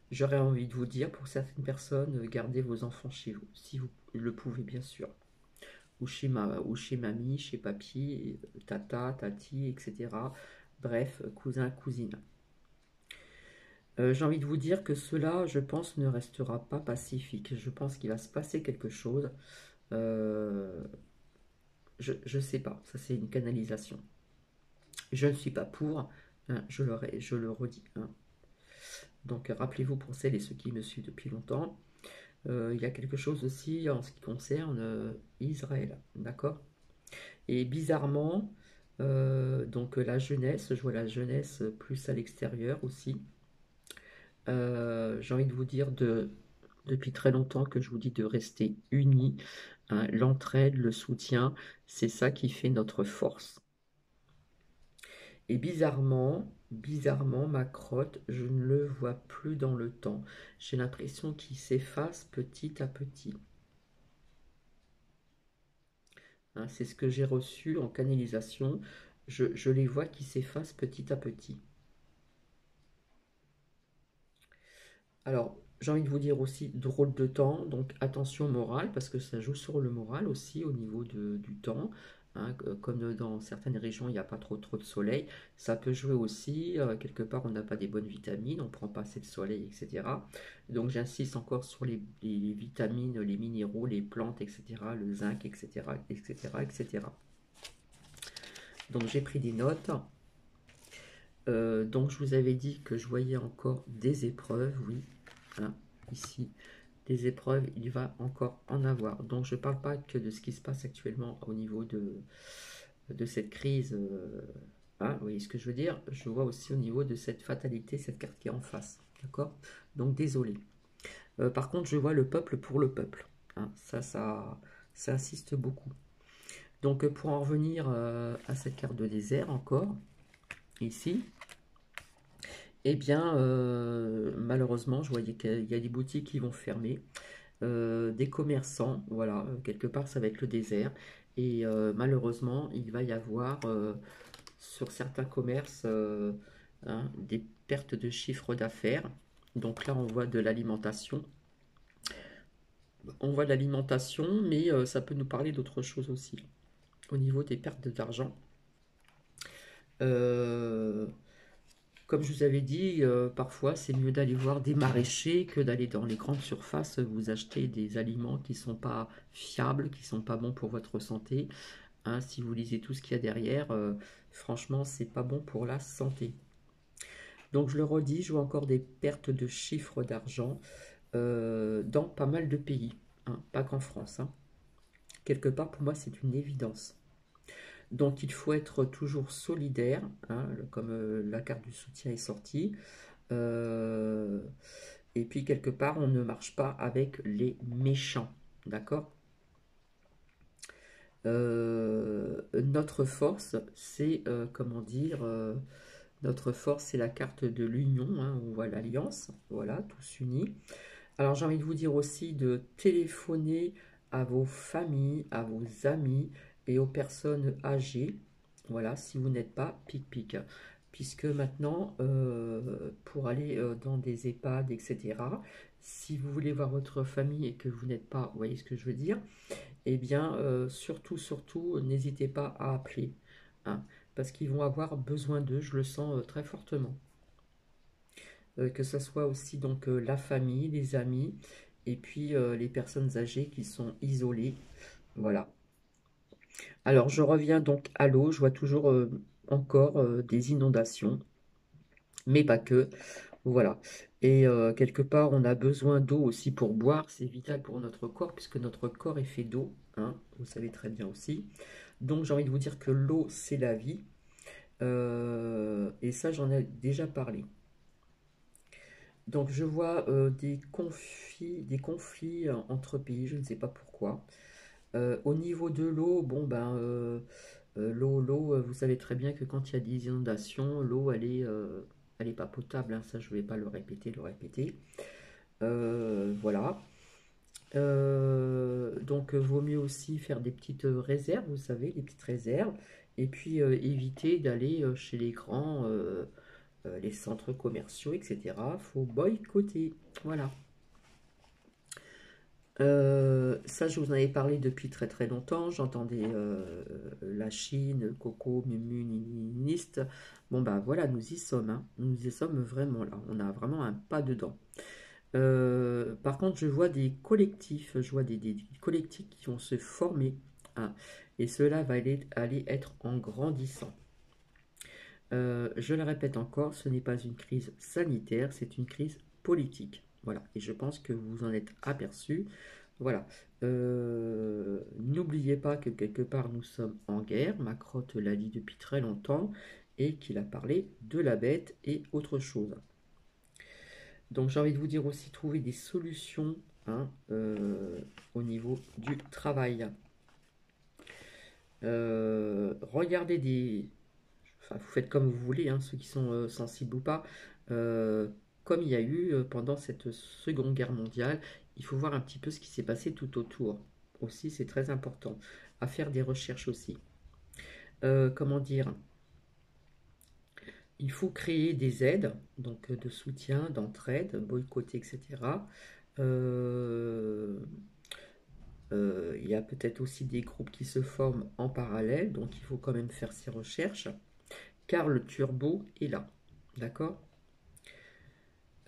J'aurais envie de vous dire, pour certaines personnes, gardez vos enfants chez vous, si vous le pouvez bien sûr. Ou chez mamie, chez papy, tata, tati, etc. Bref, cousin, cousine. J'ai envie de vous dire que cela, je pense, ne restera pas pacifique. Je pense qu'il va se passer quelque chose. Euh, je ne sais pas, ça c'est une canalisation. Je ne suis pas pour, hein, je le redis. Hein. Donc rappelez-vous pour celles et ceux qui me suivent depuis longtemps, il y a quelque chose aussi en ce qui concerne Israël, d'accord? Et bizarrement, donc la jeunesse, je vois la jeunesse plus à l'extérieur aussi. J'ai envie de vous dire depuis très longtemps que je vous dis de rester unis. Hein, l'entraide, le soutien, c'est ça qui fait notre force. Et bizarrement, ma crotte, je ne le vois plus dans le temps. J'ai l'impression qu'il s'efface petit à petit. Hein, c'est ce que j'ai reçu en canalisation. Je les vois qui s'effacent petit à petit. Alors, j'ai envie de vous dire aussi drôle de temps, donc attention morale, parce que ça joue sur le moral aussi au niveau du temps. Hein, comme dans certaines régions, il n'y a pas trop de soleil, ça peut jouer aussi. Quelque part, on n'a pas des bonnes vitamines, on ne prend pas assez de soleil, etc. Donc, j'insiste encore sur les vitamines, les minéraux, les plantes, etc., le zinc, etc., etc., etc. Donc, j'ai pris des notes. Donc, je vous avais dit que je voyais encore des épreuves, oui. Hein, ici, des épreuves, il va encore en avoir. Donc je ne parle pas que de ce qui se passe actuellement au niveau de cette crise. Hein, vous voyez ce que je veux dire? Je vois aussi au niveau de cette fatalité, cette carte qui est en face. D'accord? Donc désolé. Par contre, je vois le peuple pour le peuple. Hein, ça insiste beaucoup. Donc pour en revenir à cette carte de désert encore, ici, eh bien, malheureusement, je voyais qu'il y a des boutiques qui vont fermer. Des commerçants, voilà, quelque part ça va être le désert. Et malheureusement, il va y avoir sur certains commerces hein, des pertes de chiffre d'affaires. Donc là, on voit de l'alimentation. On voit de l'alimentation, mais ça peut nous parler d'autre chose aussi. Au niveau des pertes d'argent. Euh, Comme je vous avais dit, parfois c'est mieux d'aller voir des maraîchers que d'aller dans les grandes surfaces vous acheter des aliments qui ne sont pas fiables, qui ne sont pas bons pour votre santé. Hein, si vous lisez tout ce qu'il y a derrière, franchement, c'est pas bon pour la santé. Donc je le redis, je vois encore des pertes de chiffre d'argent dans pas mal de pays, hein, pas qu'en France. Hein. Quelque part, pour moi, c'est une évidence. Donc il faut être toujours solidaire, hein, comme la carte du soutien est sortie. Euh, et puis quelque part, on ne marche pas avec les méchants. D'accord? Notre force, c'est, comment dire, Notre force, c'est la carte de l'union, hein, on voit l'alliance, voilà, tous unis. Alors j'ai envie de vous dire aussi de téléphoner à vos familles, à vos amis et aux personnes âgées. Voilà, si vous n'êtes pas pic-pic. Puisque maintenant, pour aller dans des EHPAD, etc., si vous voulez voir votre famille et que vous n'êtes pas, vous voyez ce que je veux dire, eh bien, surtout, surtout, n'hésitez pas à appeler, hein, parce qu'ils vont avoir besoin d'eux, je le sens très fortement. Que ce soit aussi donc la famille, les amis, et puis les personnes âgées qui sont isolées. Voilà. Alors je reviens donc à l'eau, je vois toujours encore des inondations, mais pas que. Voilà. Et quelque part, on a besoin d'eau aussi pour boire, c'est vital pour notre corps, puisque notre corps est fait d'eau, hein, vous savez très bien aussi. Donc j'ai envie de vous dire que l'eau, c'est la vie. Et ça, j'en ai déjà parlé. Donc je vois des conflits entre pays, je ne sais pas pourquoi. Au niveau de l'eau, bon ben vous savez très bien que quand il y a des inondations, l'eau elle est pas potable, hein, ça je vais pas le répéter. Voilà. Donc vaut mieux aussi faire des petites réserves, vous savez, des petites réserves, et puis éviter d'aller chez les grands, les centres commerciaux, etc. Faut boycotter. Voilà. Ça, je vous en avais parlé depuis très très longtemps. J'entendais la Chine, Coco, Mumu, Niniste. Bon, bah voilà, nous y sommes, hein. Nous y sommes vraiment là. On a vraiment un pas dedans. Par contre, je vois des collectifs, je vois des collectifs qui vont se former, hein, et cela va aller être en grandissant. Je le répète encore, ce n'est pas une crise sanitaire, c'est une crise politique. Voilà, et je pense que vous en êtes aperçu. Voilà. N'oubliez pas que quelque part nous sommes en guerre. Macron l'a dit depuis très longtemps et qu'il a parlé de la bête et autre chose. Donc j'ai envie de vous dire aussi trouver des solutions, hein, au niveau du travail. Regardez des, enfin, vous faites comme vous voulez, hein, ceux qui sont sensibles ou pas. Euh, Comme il y a eu pendant cette Seconde Guerre mondiale, il faut voir un petit peu ce qui s'est passé tout autour. Aussi, c'est très important. À faire des recherches aussi. Comment dire? Il faut créer des aides, donc de soutien, d'entraide, boycotter, etc. Euh, il y a peut-être aussi des groupes qui se forment en parallèle, donc il faut quand même faire ces recherches, car le turbo est là. D'accord.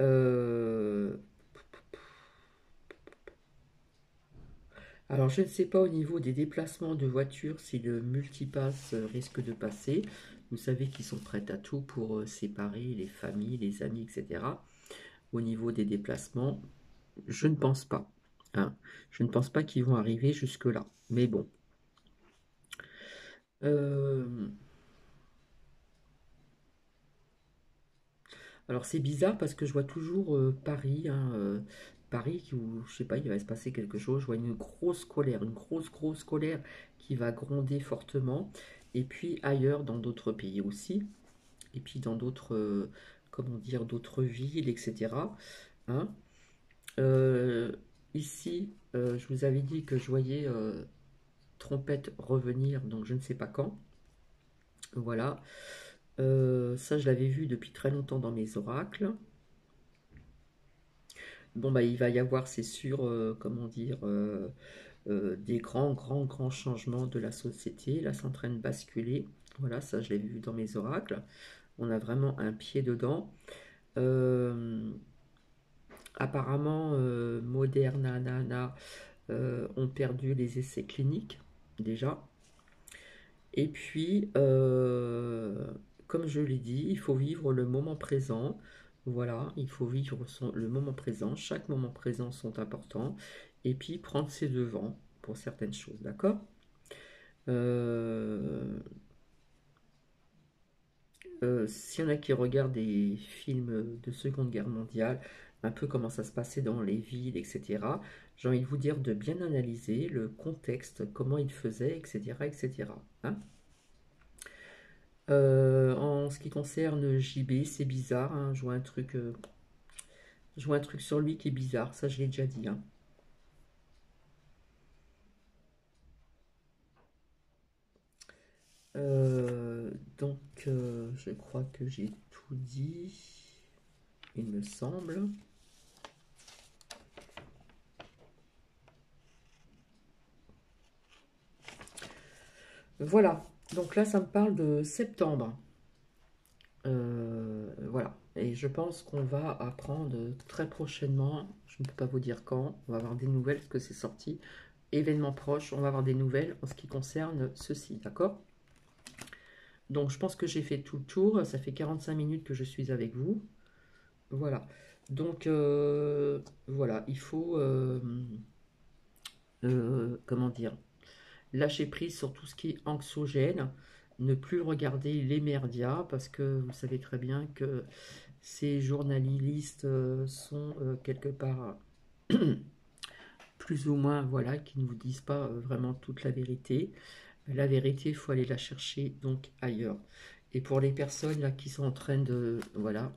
Euh, alors, je ne sais pas au niveau des déplacements de voitures si le multipass risque de passer. Vous savez qu'ils sont prêts à tout pour séparer les familles, les amis, etc. Au niveau des déplacements, je ne pense pas, hein. Je ne pense pas qu'ils vont arriver jusque-là. Mais bon. Euh, Alors c'est bizarre parce que je vois toujours Paris, hein, Paris où je sais pas, il va se passer quelque chose. Je vois une grosse colère, une grosse colère qui va gronder fortement. Et puis ailleurs, dans d'autres pays aussi, et puis dans d'autres, comment dire, d'autres villes, etc. Hein. Euh, Ici, je vous avais dit que je voyais Trompette revenir, donc je ne sais pas quand. Voilà. Ça, je l'avais vu depuis très longtemps dans mes oracles. Bon, bah, il va y avoir, c'est sûr, comment dire, des grands changements de la société. Là, c'est en train de basculer. Voilà, ça, je l'ai vu dans mes oracles. On a vraiment un pied dedans. Euh, Apparemment, Moderna, Nana ont perdu les essais cliniques, déjà. Et puis, comme je l'ai dit, il faut vivre le moment présent. Voilà, il faut vivre le moment présent. Chaque moment présent sont importants. Et puis prendre ses devants pour certaines choses, d'accord? Euh, S'il y en a qui regardent des films de Seconde Guerre mondiale, un peu comment ça se passait dans les villes, etc., j'ai envie de vous dire de bien analyser le contexte, comment ils faisaient, etc., etc. Hein. En ce qui concerne JB, c'est bizarre, hein, je vois un truc sur lui qui est bizarre, ça je l'ai déjà dit, hein. Euh, je crois que j'ai tout dit, il me semble. Voilà, donc là ça me parle de septembre. Voilà, et je pense qu'on va apprendre très prochainement, je ne peux pas vous dire quand, on va avoir des nouvelles parce que c'est sorti. Événement proche, on va avoir des nouvelles en ce qui concerne ceci, d'accord? Donc je pense que j'ai fait tout le tour, ça fait 45 minutes que je suis avec vous. Voilà, donc voilà, il faut, comment dire, lâcher prise sur tout ce qui est anxiogène, ne plus regarder les médias, parce que vous savez très bien que ces journalistes sont quelque part plus ou moins, voilà, qui ne vous disent pas vraiment toute la vérité. La vérité, il faut aller la chercher donc ailleurs. Et pour les personnes là qui sont en train de, voilà,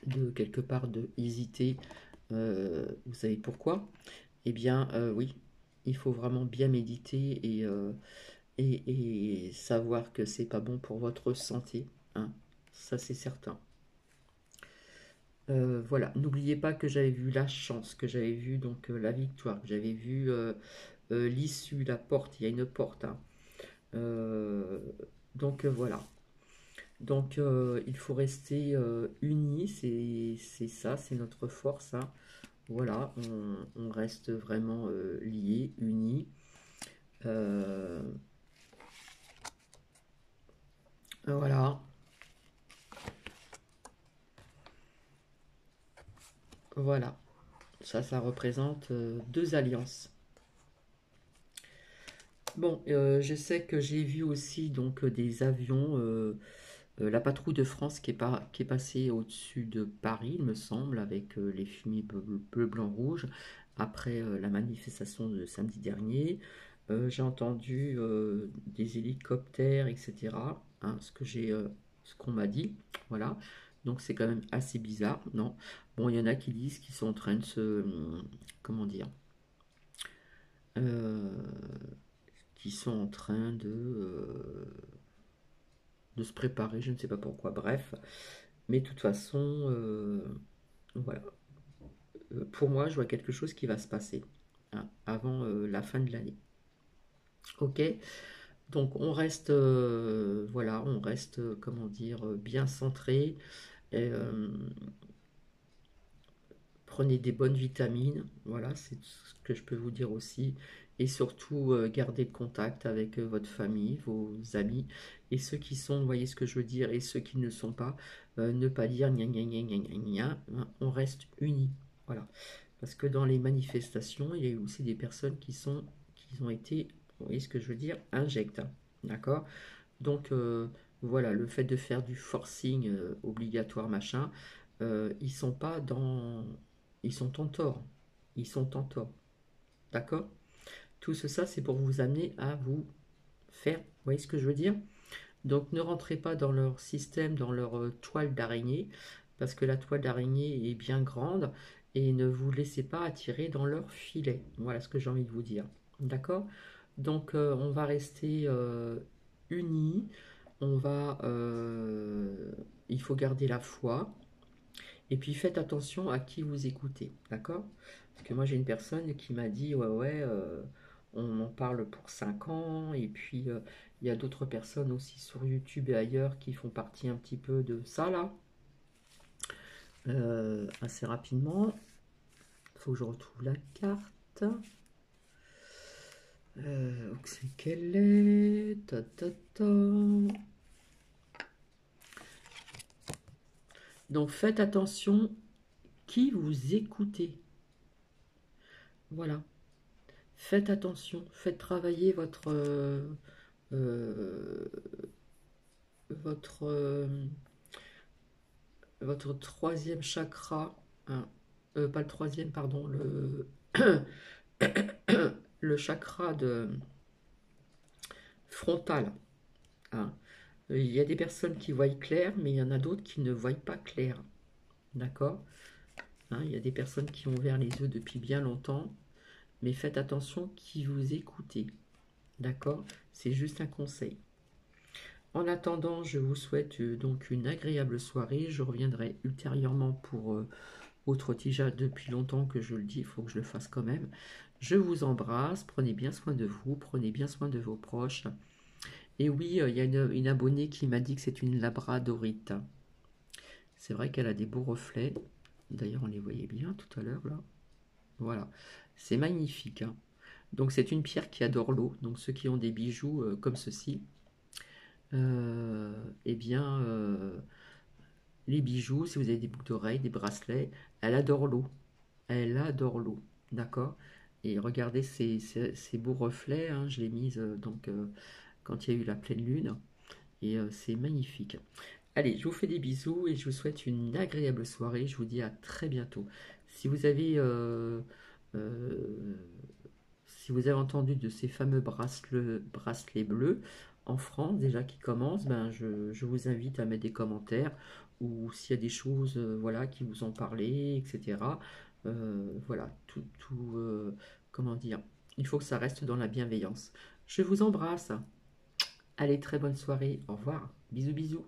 de quelque part de hésiter, vous savez pourquoi? Eh bien, oui, il faut vraiment bien méditer et savoir que c'est pas bon pour votre santé, hein. Ça, c'est certain. Voilà, n'oubliez pas que j'avais vu la chance, que j'avais vu donc la victoire, que j'avais vu l'issue, la porte, il y a une porte, hein. Euh, voilà. Donc il faut rester unis, c'est ça, c'est notre force, hein. Voilà, on reste vraiment liés, unis. Euh, voilà, voilà. Ça représente deux alliances. Bon, je sais que j'ai vu aussi donc des avions, la patrouille de France qui est passée au-dessus de Paris, il me semble, avec les fumées bleu, blanc, rouge, après la manifestation de samedi dernier. J'ai entendu des hélicoptères, etc., hein, ce qu'on m'a dit, voilà. Donc c'est quand même assez bizarre, non? Bon, il y en a qui disent qu'ils sont en train de comment dire, euh, qui sont en train de se préparer, je ne sais pas pourquoi, bref. Mais de toute façon, voilà. Pour moi, je vois quelque chose qui va se passer, hein, avant la fin de l'année. Ok? Donc on reste, voilà, on reste, comment dire, bien centré. Et, prenez des bonnes vitamines, voilà, c'est ce que je peux vous dire aussi. Et surtout, gardez le contact avec votre famille, vos amis, et ceux qui sont, vous voyez ce que je veux dire, et ceux qui ne le sont pas, ne pas dire gna gna gna gna gna gna, hein, on reste unis, voilà. Parce que dans les manifestations, il y a eu aussi des personnes qui ont été, vous voyez ce que je veux dire, injectes, hein, d'accord? Donc, voilà, le fait de faire du forcing obligatoire, machin, ils sont pas dans... Ils sont en tort. Ils sont en tort. D'accord? Tout ça, c'est pour vous amener à vous faire... Vous voyez ce que je veux dire? Donc, ne rentrez pas dans leur système, dans leur toile d'araignée, parce que la toile d'araignée est bien grande, et ne vous laissez pas attirer dans leur filet. Voilà ce que j'ai envie de vous dire. D'accord? Donc, on va rester unis. On va, il faut garder la foi. Et puis faites attention à qui vous écoutez, d'accord? Parce que moi j'ai une personne qui m'a dit ouais ouais, on en parle pour 5 ans. Et puis il y a d'autres personnes aussi sur YouTube et ailleurs qui font partie un petit peu de ça là. Assez rapidement. Il faut que je retrouve la carte. Où c'est qu'elle est? Ta, ta, ta. Donc faites attention qui vous écoutez. Voilà. Faites attention, faites travailler euh, votre, votre troisième chakra, hein. Pas le troisième, pardon, le chakra de frontal, hein. Il y a des personnes qui voient clair, mais il y en a d'autres qui ne voient pas clair. D'accord? Hein, il y a des personnes qui ont ouvert les yeux depuis bien longtemps, mais faites attention qui vous écoutez. D'accord? C'est juste un conseil. En attendant, je vous souhaite donc une agréable soirée. Je reviendrai ultérieurement pour autre tija depuis longtemps que je le dis, il faut que je le fasse quand même. Je vous embrasse, prenez bien soin de vous, prenez bien soin de vos proches. Et oui, il y a une abonnée qui m'a dit que c'est une labradorite. C'est vrai qu'elle a des beaux reflets. D'ailleurs, on les voyait bien tout à l'heure là. Voilà, c'est magnifique, hein. Donc c'est une pierre qui adore l'eau. Donc ceux qui ont des bijoux comme ceci, eh bien, les bijoux, si vous avez des boucles d'oreilles, des bracelets, elle adore l'eau. Elle adore l'eau, d'accord? Et regardez ces beaux reflets, hein, je l'ai mise donc quand il y a eu la pleine lune, et c'est magnifique. Allez, je vous fais des bisous et je vous souhaite une agréable soirée. Je vous dis à très bientôt. Si vous avez, euh, si vous avez entendu de ces fameux bracelets bleus en France déjà qui commencent, ben je vous invite à mettre des commentaires ou s'il y a des choses voilà, qui vous ont parlé, etc. Voilà, comment dire, il faut que ça reste dans la bienveillance. Je vous embrasse. Allez, très bonne soirée. Au revoir. Bisous, bisous.